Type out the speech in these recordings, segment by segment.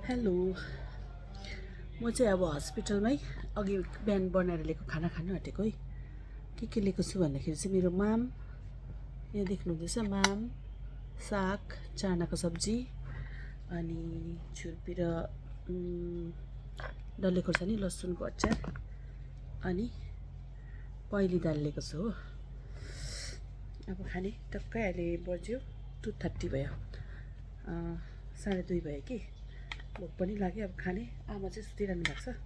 Hello म चाहिँ अब हस्पिटलमै अघि बिहान बनाएर लिएको खाना खानु आँटेको है। के लिएको छु भन्दाखेरि चाहिँ मेरो माम, यहाँ देख्नुहुँदैछ माम, साग, चानाको सब्जी, अनि छुर्पी र डल्ले खोर्सानी लसुनको अचार, अनि पहेँली दाल लिएको छु हो। अब खाने टक्कै अहिले बज्यो 2:30 भयो, 2:30 भयो कि भोक पनि लाग्यो। अब खाने आमा चाहिँ सुतिरहनु भएको छ।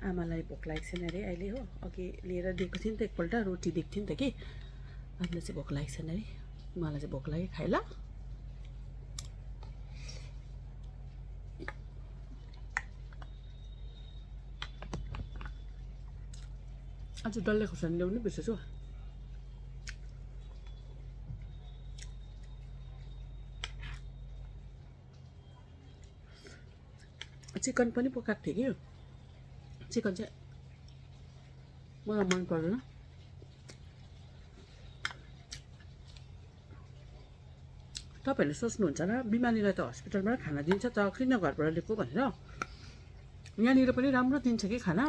आमालाई भोक लागेको छैन अरे अहिले हो। अघि लिएर दिएको थिएँ नि त एकपल्ट रोटी दिएको थिएँ नि त कि, अन्त चाहिँ भोक लागेको छैन अरे। मलाई चाहिँ भोक लाग्यो, खाएँ ल। आज डल्ले खोर्सानी ल्याउनु बिर्सेछु। चिकन पनि पकाएको थिएँ कि, चिकन चाहिँ मलाई मन पर्दैन। तपाईँहरूले सोच्नुहुन्छ र बिमारीलाई त हस्पिटलबाट खाना दिन्छ त किन घरबाट ल्याएको भनेर। यहाँनिर पनि राम्रो दिन्छ कि खाना,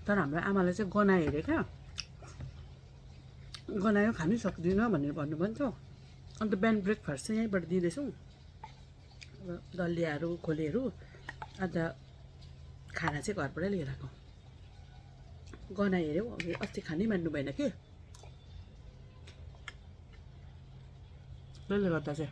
तर हाम्रो आमाले चाहिँ गनायो अरे क्या, गनायो खानै सक्दिनँ भनेर भन्नुभयो नि त। अन्त बिहान ब्रेकफास्ट चाहिँ यहीँबाट दिँदैछौँ, दलियाहरू खोलेहरू। अन्त खाना चाहिँ घरबाटै लिएर आएको। गनायो अरे हौ, अस्ति खानै मान्नु भएन कि, त्यसले गर्दा चाहिँ